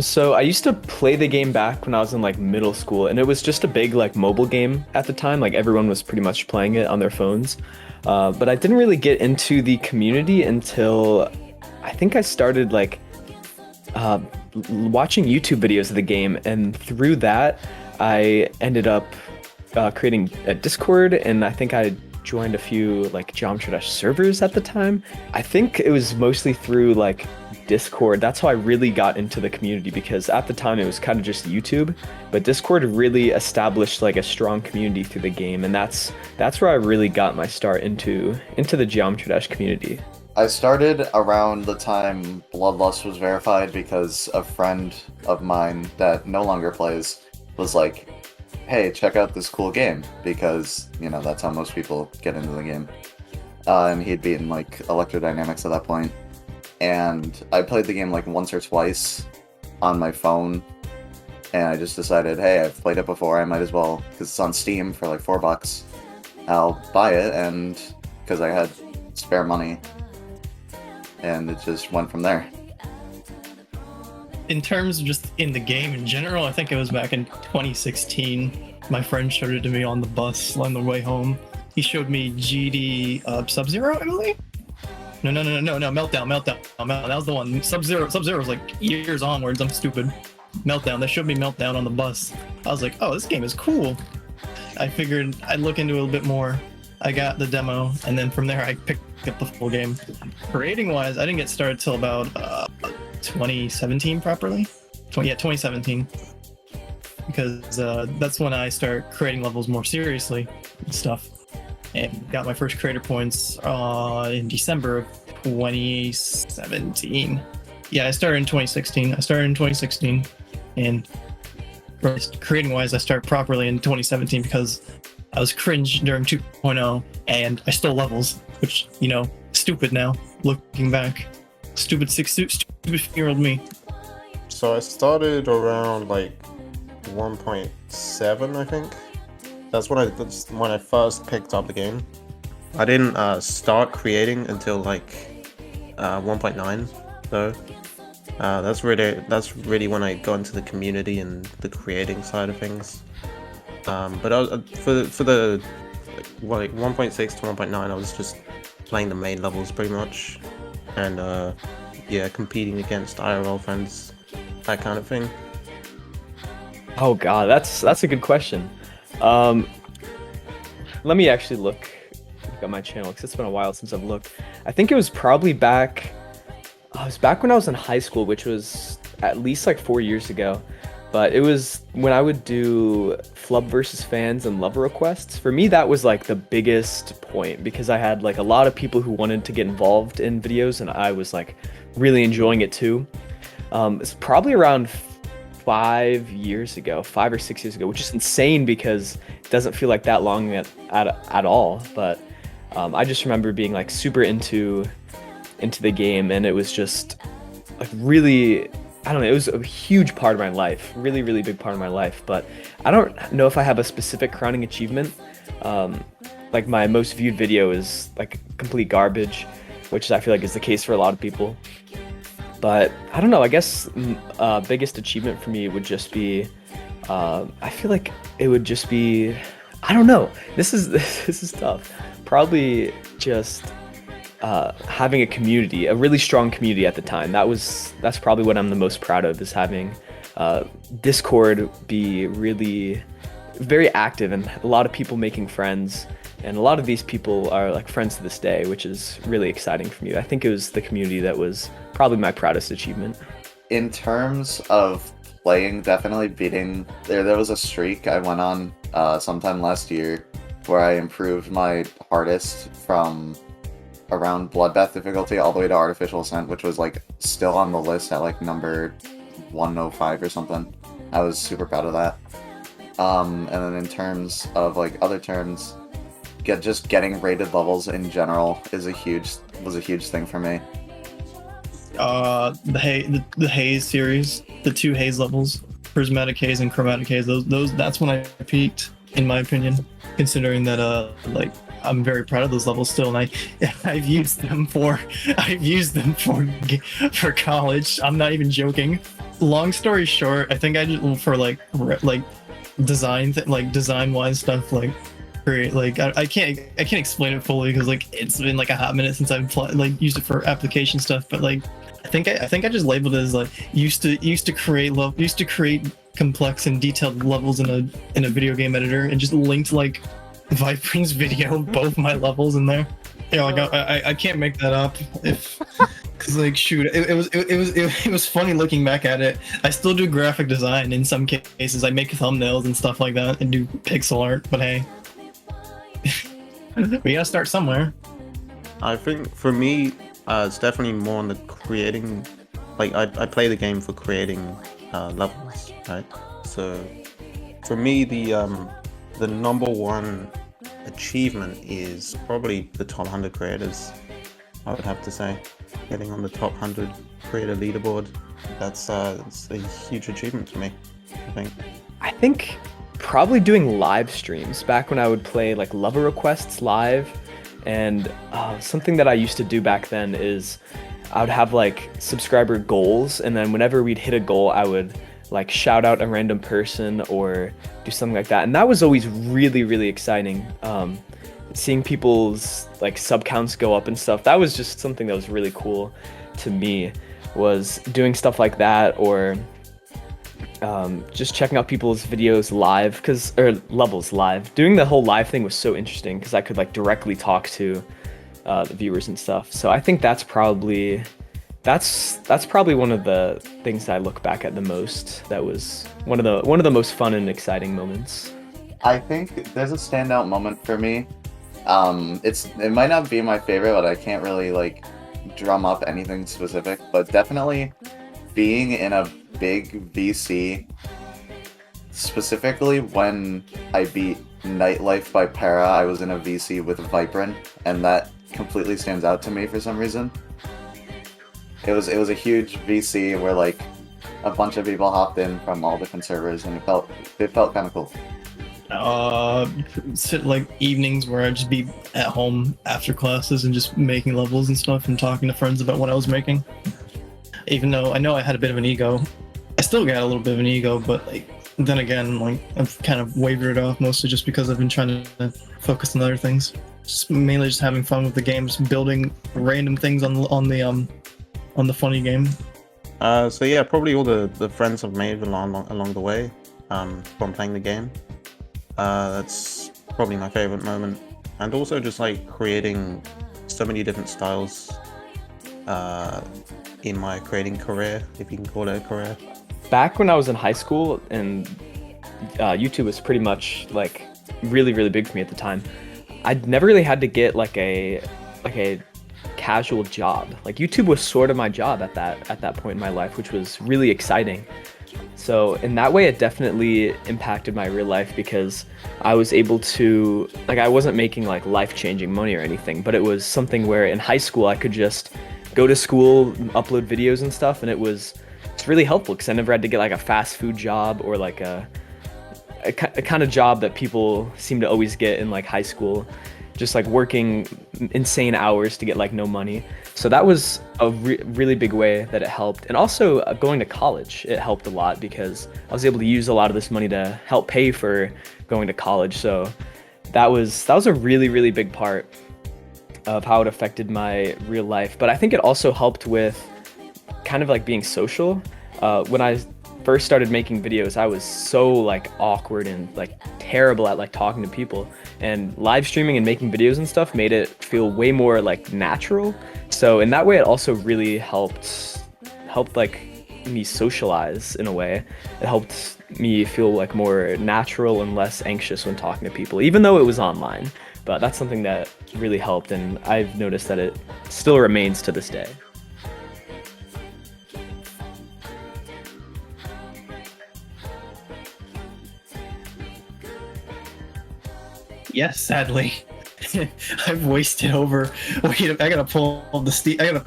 So I used to play the game back when I was in like middle school, and it was just a big like mobile game at the time. Like everyone was pretty much playing it on their phones. But I didn't really get into the community until I think I started like uh, watching YouTube videos of the game, and through that, I ended up creating a Discord, and I think I joined a few like Geometry Dash servers at the time. I think it was mostly through like Discord. That's how I really got into the community because at the time it was kind of just YouTube, but Discord really established like a strong community through the game, and that's where I really got my start into the Geometry Dash community. I started around the time Bloodlust was verified because a friend of mine that no longer plays was like, hey, check out this cool game, because, you know, that's how most people get into the game. And he'd beaten, like, Electrodynamics at that point. And I played the game, like, once or twice on my phone, and I just decided, hey, I've played it before, I might as well, because it's on Steam for, like, $4. I'll buy it, and because I had spare money, and it just went from there. In terms of just in the game in general, I think it was back in 2016. My friend showed it to me on the bus on the way home. He showed me GD Sub-Zero, I believe? No, Meltdown. That was the one. Sub-Zero was like years onwards. I'm stupid. Meltdown. They showed me Meltdown on the bus. I was like, oh, this game is cool. I figured I'd look into it a little bit more. I got the demo, and then from there I picked up the full game. Creating-wise, I didn't get started till about 2017 properly. 2017. Because that's when I start creating levels more seriously and stuff. And got my first creator points in December of 2017. Yeah, I started in 2016. And creating-wise, I started properly in 2017 because I was cringe during 2.0, and I stole levels, which, you know, stupid now, looking back. Stupid 15-year-old me. So I started around like 1.7, I think. That's when I first picked up the game. I didn't start creating until like 1.9 though. That's really when I got into the community and the creating side of things. But I was, for the like 1.6 to 1.9, I was just playing the main levels pretty much, and yeah, competing against IRL friends, that kind of thing. Oh God, that's a good question. Let me actually look at my channel because it's been a while since I've looked. I think it was probably back. It was back when I was in high school, which was at least like 4 years ago. But it was when I would do Flub versus fans and lover requests. For me, that was like the biggest point because I had like a lot of people who wanted to get involved in videos, and I was like really enjoying it too. It's probably around 5 years ago, 5 or 6 years ago, which is insane because it doesn't feel like that long at all. But I just remember being like super into the game, and it was just like really, I don't know, it was a huge part of my life, really, really big part of my life. But I don't know if I have a specific crowning achievement. Like my most viewed video is like complete garbage, which I feel like is the case for a lot of people. But I don't know, I guess biggest achievement for me would just be, I feel like it would just be, I don't know, this is tough. Probably just having a community, a really strong community at the time. That's probably what I'm the most proud of, is having Discord be really very active and a lot of people making friends, and a lot of these people are like friends to this day, which is really exciting for me. I think it was the community that was probably my proudest achievement. In terms of playing, definitely beating, there was a streak I went on sometime last year where I improved my hardest from around Bloodbath difficulty all the way to Artificial Ascent, which was like still on the list at like number 105 or something. I was super proud of that. And then in terms of like other terms, just getting rated levels in general was a huge thing for me. The Haze series, the 2 Haze levels, Prismatic Haze and Chromatic Haze, those that's when I peaked, in my opinion, considering that like I'm very proud of those levels still, and I've used them for college. I'm not even joking. long story short, I think I just for like design wise stuff like create like I can't explain it fully because like it's been like a hot minute since I've used it for application stuff, but like I think I just labeled it as like used to create complex and detailed levels in a video game editor, and just linked like Vipering's video of both my levels in there. Yeah, like I can't make that up if. Cause like shoot, it was funny looking back at it. I still do graphic design in some cases. I make thumbnails and stuff like that and do pixel art. But hey, we gotta start somewhere. I think for me, it's definitely more on the creating. Like I play the game for creating levels, right? So for me, the number one achievement is probably the top 100 creators. I would have to say, getting on the top 100 creator leaderboard, that's it's a huge achievement for me, I think probably doing live streams back when I would play like lover requests live, and something that I used to do back then is I would have like subscriber goals, and then whenever we'd hit a goal, I would like shout out a random person or do something like that, and that was always really, really exciting. Seeing people's like sub counts go up and stuff, that was just something that was really cool to me, was doing stuff like that, or just checking out people's videos live, or levels live. Doing the whole live thing was so interesting because I could like directly talk to the viewers and stuff. So I think that's probably one of the things that I look back at the most. That was one of the most fun and exciting moments. I think there's a standout moment for me. It might not be my favorite, but I can't really like drum up anything specific, but definitely being in a big VC, specifically when I beat Nightlife by Para. I was in a VC with Viperin, and that completely stands out to me for some reason. It was a huge VC where like a bunch of people hopped in from all different servers, and it felt kind of cool. Like evenings where I'd just be at home after classes and just making levels and stuff and talking to friends about what I was making. Even though I know I had a bit of an ego, I still got a little bit of an ego, but like then again, like I've kind of wavered it off mostly just because I've been trying to focus on other things. Just mainly just having fun with the games, building random things on the funny game. So yeah, probably all the friends I've made along the way from playing the game. That's probably my favorite moment, and also just like creating so many different styles in my creating career, if you can call it a career. Back when I was in high school, and YouTube was pretty much like really, really big for me at the time, I'd never really had to get like a casual job. Like YouTube was sort of my job at that point in my life, which was really exciting. So in that way, it definitely impacted my real life because I was able to, like, I wasn't making like life-changing money or anything, but it was something where in high school I could just go to school, upload videos and stuff, and it's really helpful because I never had to get like a fast food job or like a kind of job that people seem to always get in like high school, just like working insane hours to get like no money. So that was a really big way that it helped. And also going to college, it helped a lot because I was able to use a lot of this money to help pay for going to college. So that was a really, really big part of how it affected my real life. But I think it also helped with kind of like being social. When I first started making videos, I was so like awkward and like terrible at like talking to people, and live streaming and making videos and stuff made it feel way more like natural. So in that way, it also really helped like me socialize in a way. It helped me feel like more natural and less anxious when talking to people, even though it was online. But that's something that really helped, and I've noticed that it still remains to this day. Yes, sadly. I've wasted over. Wait, I gotta pull up the Steam. I gotta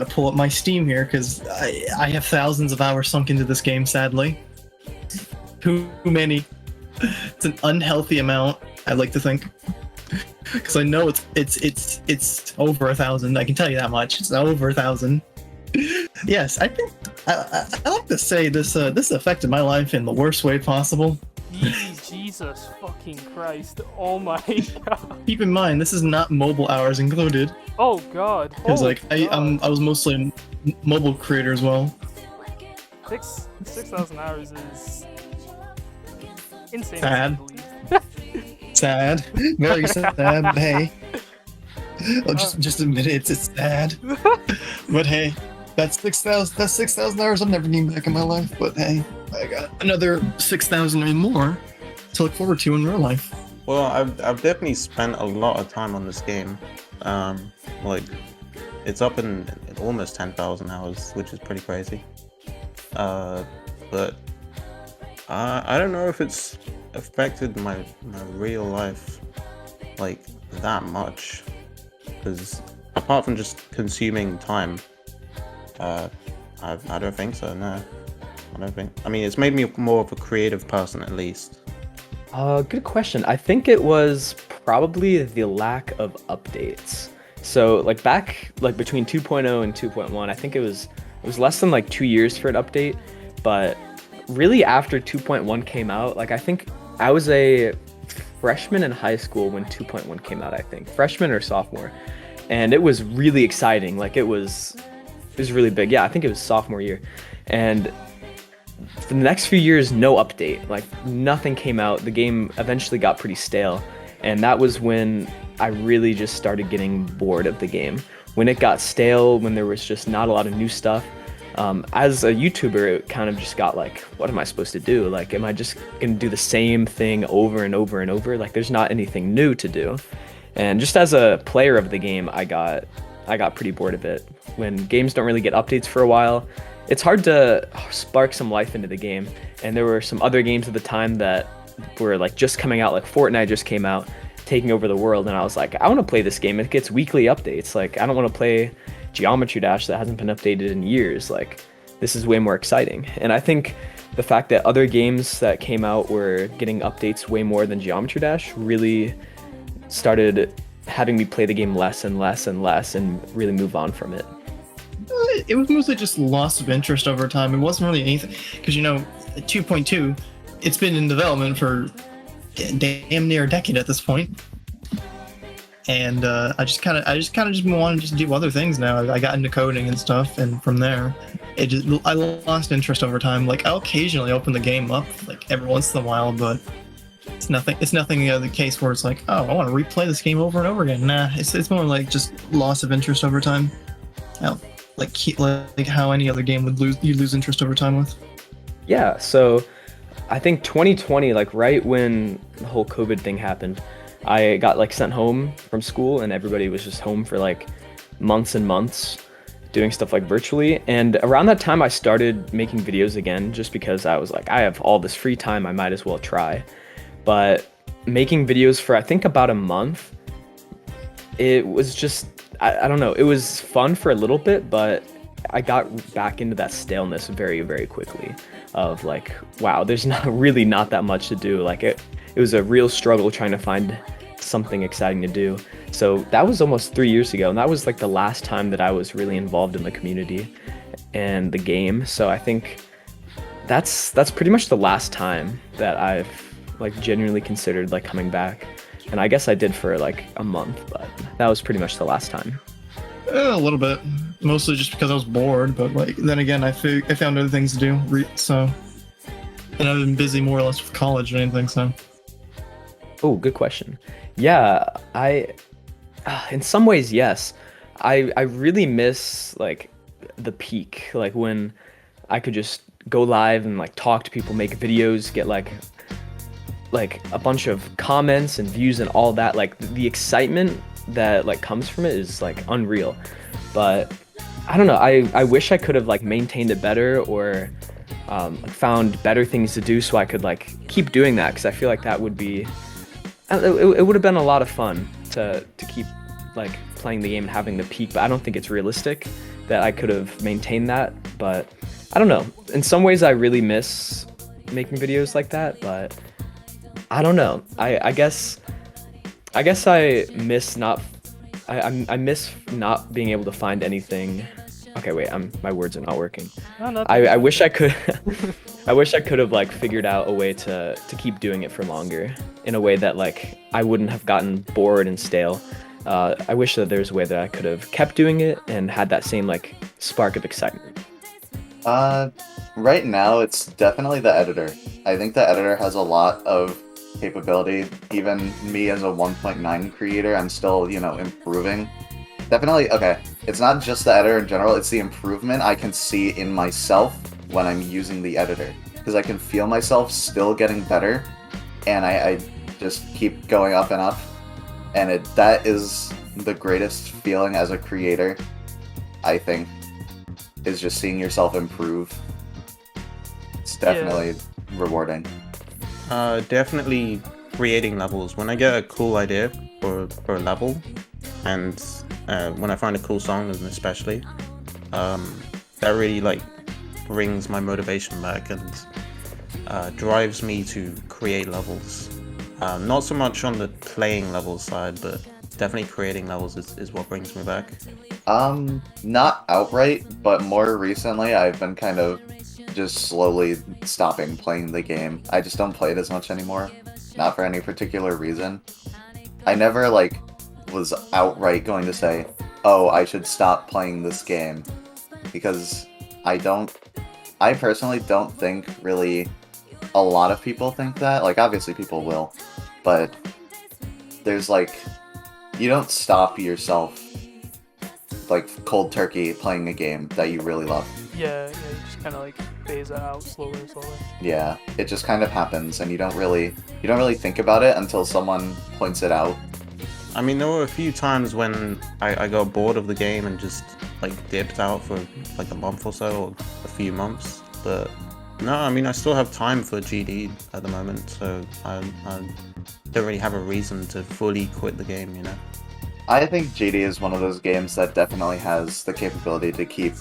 pull up my Steam here because I have thousands of hours sunk into this game. Sadly, too many. It's an unhealthy amount. I'd like to think, because I know it's over 1,000. I can tell you that much. It's over 1,000. Yes, I think I like to say this this affected my life in the worst way possible. Jesus fucking Christ! Oh my god! Keep in mind, this is not mobile hours included, Oh god! because Oh, like I was mostly a mobile creator as well. 6,000 hours is insane. Sad. To believe. Sad, very sad. But hey, I'll just admit it, it's sad. But hey, that's 6,000 hours I'm never getting back in my life. But hey, I got another 6,000 or more to look forward to in real life. Well, I've definitely spent a lot of time on this game. Like, it's up in almost 10,000 hours, which is pretty crazy. But I don't know if it's affected my real life like that much, because apart from just consuming time, I don't think so. No, I don't think. I mean, it's made me more of a creative person, at least. Good question. I think it was probably the lack of updates. So like back like between 2.0 and 2.1, I think it was less than like 2 years for an update, but really after 2.1 came out, like I think I was a freshman in high school when 2.1 came out, I think. Freshman or sophomore. And it was really exciting. Like it was really big. Yeah, I think it was sophomore year. And for the next few years, no update. Like nothing came out. The game eventually got pretty stale. And that was when I really just started getting bored of the game. When it got stale, when there was just not a lot of new stuff. As a YouTuber, it kind of just got like, what am I supposed to do? Like, am I just gonna do the same thing over and over and over? Like, there's not anything new to do. And just as a player of the game, I got pretty bored of it. When games don't really get updates for a while, it's hard to spark some life into the game. And there were some other games at the time that were like just coming out, like Fortnite just came out, taking over the world, and I was like, I want to play this game. It gets weekly updates. Like, I don't want to play Geometry Dash that hasn't been updated in years. Like, this is way more exciting. And I think the fact that other games that came out were getting updates way more than Geometry Dash really started having me play the game less and less and less and really move on from it. It was mostly just loss of interest over time. It wasn't really anything, because 2.2, it's been in development for damn near a decade at this point. And I just kind of just want to just do other things now. I got into coding and stuff, and from there, I lost interest over time. Like, I'll occasionally open the game up, like every once in a while, but it's nothing. It's nothing the case where it's like, oh, I want to replay this game over and over again. Nah, it's more like just loss of interest over time. Like how any other game would lose interest over time with. Yeah, so I think 2020, like right when the whole COVID thing happened, I got like sent home from school, and everybody was just home for like months and months doing stuff like virtually. And around that time I started making videos again, just because I was like, I have all this free time, I might as well try. But making videos for I think about a month, it was just, I don't know, it was fun for a little bit, but I got back into that staleness very, very quickly of like, wow, there's not that much to do. Like it was a real struggle trying to find something exciting to do. So that was almost 3 years ago, and that was like the last time that I was really involved in the community and the game. So I think that's pretty much the last time that I've like genuinely considered like coming back. And I guess I did for like a month, but that was pretty much the last time. A little bit, mostly just because I was bored. But like then again, I found other things to do. And I've been busy more or less with college and anything. So. Oh, good question. Yeah, in some ways, yes. I really miss like the peak, like when I could just go live and like talk to people, make videos, get like a bunch of comments and views and all that. Like the excitement that like comes from it is like unreal. But I don't know, I wish I could have like maintained it better, or found better things to do so I could like keep doing that, because I feel like that would be it would have been a lot of fun to keep like playing the game and having the peak. But I don't think it's realistic that I could have maintained that. But I don't know, in some ways I really miss making videos like that, but I don't know. I guess I miss not being able to find anything Okay, wait, my words are not working. No, no, I wish I could I wish I could have like figured out a way to keep doing it for longer in a way that like I wouldn't have gotten bored and stale. I wish that there's a way that I could have kept doing it and had that same like spark of excitement. Right now it's definitely the editor. I think the editor has a lot of capability. Even me as a 1.9 creator, I'm still, improving. Definitely, okay, it's not just the editor in general, it's the improvement I can see in myself when I'm using the editor. Because I can feel myself still getting better, and I just keep going up and up. And that is the greatest feeling as a creator, I think, is just seeing yourself improve. It's definitely rewarding. Definitely creating levels. When I get a cool idea for a level, and when I find a cool song, especially, that really like brings my motivation back and drives me to create levels. Not so much on the playing level side, but definitely creating levels is what brings me back. Not outright, but more recently I've been kind of just slowly stopping playing the game. I just don't play it as much anymore. Not for any particular reason. I never, was outright going to say, oh, I should stop playing this game. Because I personally don't think really a lot of people think that. Obviously people will. But there's, you don't stop yourself, cold turkey playing a game that you really love. Yeah, you just kind of phase it out slowly. Yeah, it just kind of happens, and you don't really think about it until someone points it out. I mean, there were a few times when I got bored of the game and just dipped out for a month or so, or a few months. But no, I mean, I still have time for GD at the moment, so I don't really have a reason to fully quit the game, I think GD is one of those games that definitely has the capability to keep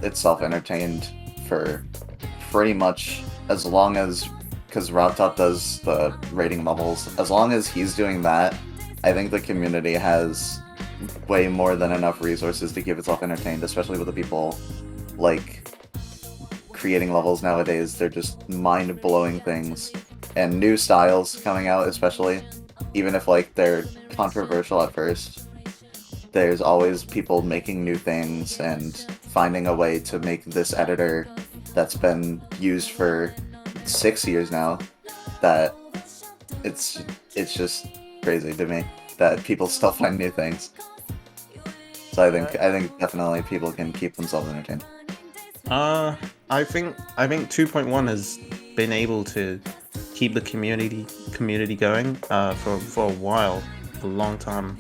itself entertained for pretty much as long as, because Top does the rating levels, as long as he's doing that, I think the community has way more than enough resources to keep itself entertained, especially with the people creating levels nowadays. They're just mind-blowing things, and new styles coming out, especially, even if they're controversial at first. There's always people making new things and finding a way to make this editor that's been used for 6 years now, that it's just crazy to me that people still find new things. So I think definitely people can keep themselves entertained. I think 2.1 has been able to keep the community going for a while, for a long time.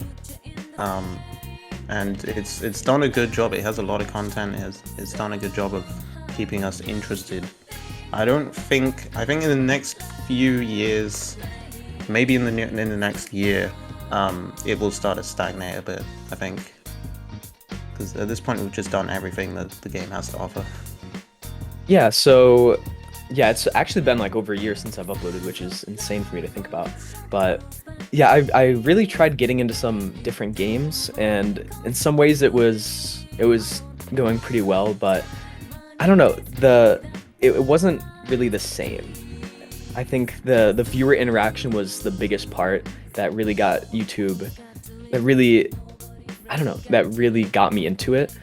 And it's done a good job. It has a lot of content. It's done a good job of keeping us interested. I think in the next few years, maybe in the next year, it will start to stagnate a bit, I think. Because at this point, we've just done everything that the game has to offer. Yeah, so yeah, it's actually been over a year since I've uploaded, which is insane for me to think about. But yeah, I really tried getting into some different games, and in some ways it was going pretty well, but I don't know, it wasn't really the same. I think the viewer interaction was the biggest part that really got YouTube, that really got me into it,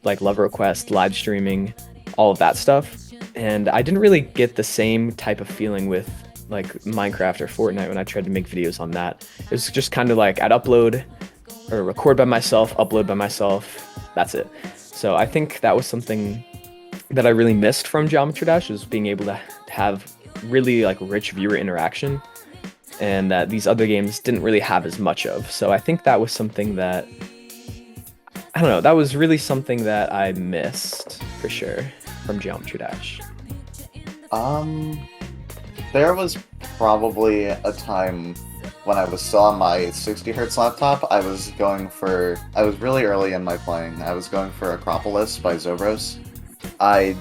love request, live streaming, all of that stuff. And I didn't really get the same type of feeling with Minecraft or Fortnite when I tried to make videos on that. It was just kind of I'd upload or record by myself, upload by myself, that's it. So I think that was something that I really missed from Geometry Dash, was being able to have really rich viewer interaction, and that these other games didn't really have as much of. So I think that was something that, I don't know, that was really something that I missed for sure from Geometry Dash. There was probably a time when I was still on my 60Hz laptop. I was really early in my playing. I was going for Acropolis by Zobros. I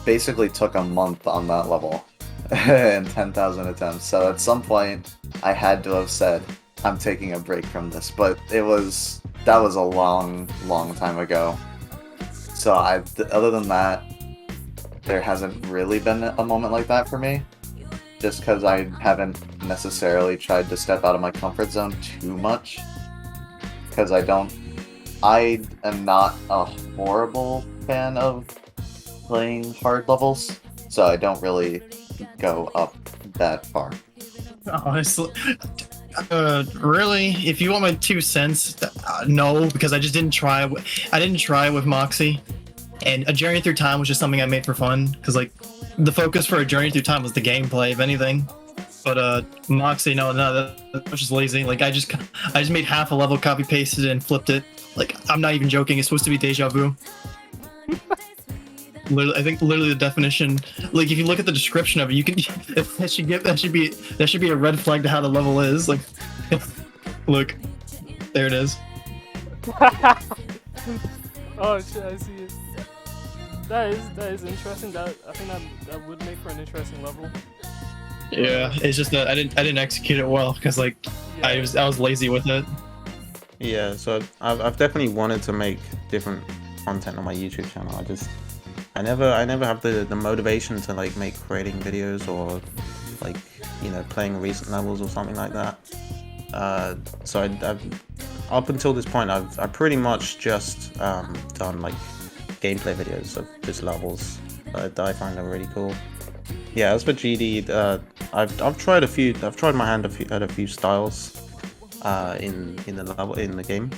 basically took a month on that level and 10,000 attempts. So at some point, I had to have said, I'm taking a break from this. But that was a long, long time ago. So other than that, there hasn't really been a moment like that for me. Just because I haven't necessarily tried to step out of my comfort zone too much. Because I am not a horrible fan of playing hard levels, so I don't really go up that far. Honestly, really, if you want my 2 cents, no, because I just didn't try. I didn't try with Moxie, and A Journey Through Time was just something I made for fun, because like the focus for A Journey Through Time was the gameplay, if anything. But Moxie, no, that was just lazy. Like I just made half a level, copy pasted it, and flipped it. Like I'm not even joking. It's supposed to be deja vu. Literally, I think literally the definition. Like if you look at the description of it, you can that should be a red flag to how the level is. Like, look, there it is. Oh shit, I see it. That is interesting. I think that would make for an interesting level. Yeah, it's just that I didn't execute it well because like Yeah. I was lazy with it. Yeah, so I've definitely wanted to make different content on my YouTube channel. I never have the motivation to like make creating videos or like, you know, playing recent levels or something like that. So I've up until this point I've pretty much just done like gameplay videos of just levels that I find are really cool. Yeah, as for GD, I've tried my hand at a few styles in the game.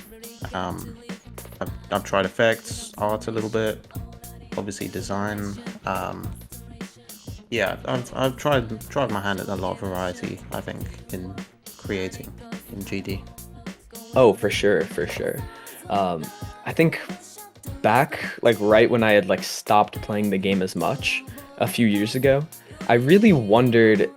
I've tried effects, art a little bit, obviously design. Yeah, I've tried my hand at a lot of variety, I think, in creating in GD. Oh, for sure, for sure. I think back, like right when I had like stopped playing the game as much a few years ago, I really wondered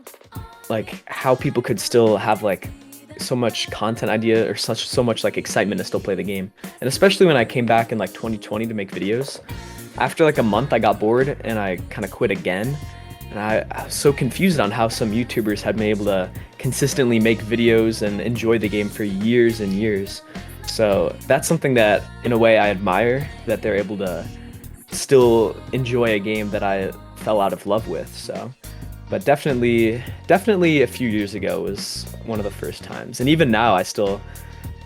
like how people could still have like so much content idea or so much like excitement to still play the game. And especially when I came back in like 2020 to make videos. After like a month, I got bored and I kind of quit again. And I was so confused on how some YouTubers had been able to consistently make videos and enjoy the game for years and years. So that's something that, in a way, I admire, that they're able to still enjoy a game that I fell out of love with. So, but definitely a few years ago was one of the first times. And even now, I still,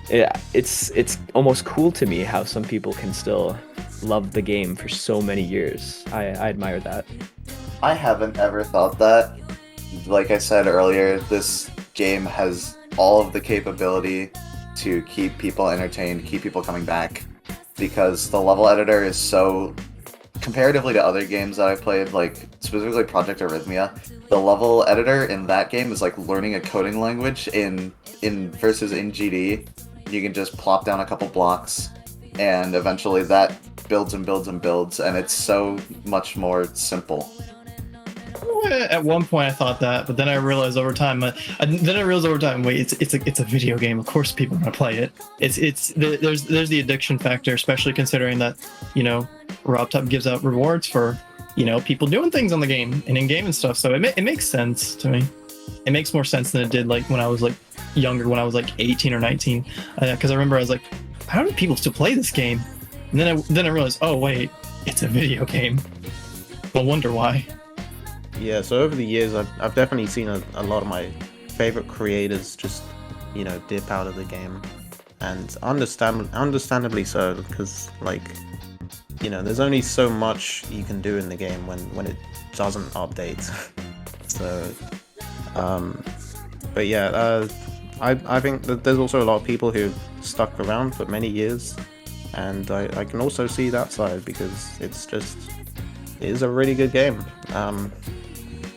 it's almost cool to me how some people can still love the game for so many years. I admire that. I haven't ever thought that. Like I said earlier, this game has all of the capability to keep people entertained, keep people coming back, because the level editor is so, comparatively to other games that I played, like specifically Project Arrhythmia, the level editor in that game is like learning a coding language versus in GD. You can just plop down a couple blocks and eventually that builds and builds and builds, and it's so much more simple. At one point, I thought that, but then I realized over time. Wait, it's a video game. Of course, people are gonna play it. There's the addiction factor, especially considering that, you know, RobTop gives out rewards for, you know, people doing things on the game and in game and stuff. So it makes sense to me. It makes more sense than it did like when I was like younger, when I was like 18 or 19. Because I remember I was like, how do people still play this game? And then I realized, oh wait, it's a video game. No wonder why. Yeah, so over the years, I've definitely seen a lot of my favorite creators just, you know, dip out of the game, and understandably so, because like, you know, there's only so much you can do in the game when it doesn't update. So, but yeah, I think that there's also a lot of people who stuck around for many years, and I can also see that side, because it is a really good game.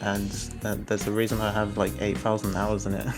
And there's a reason I have like 8,000 hours in it.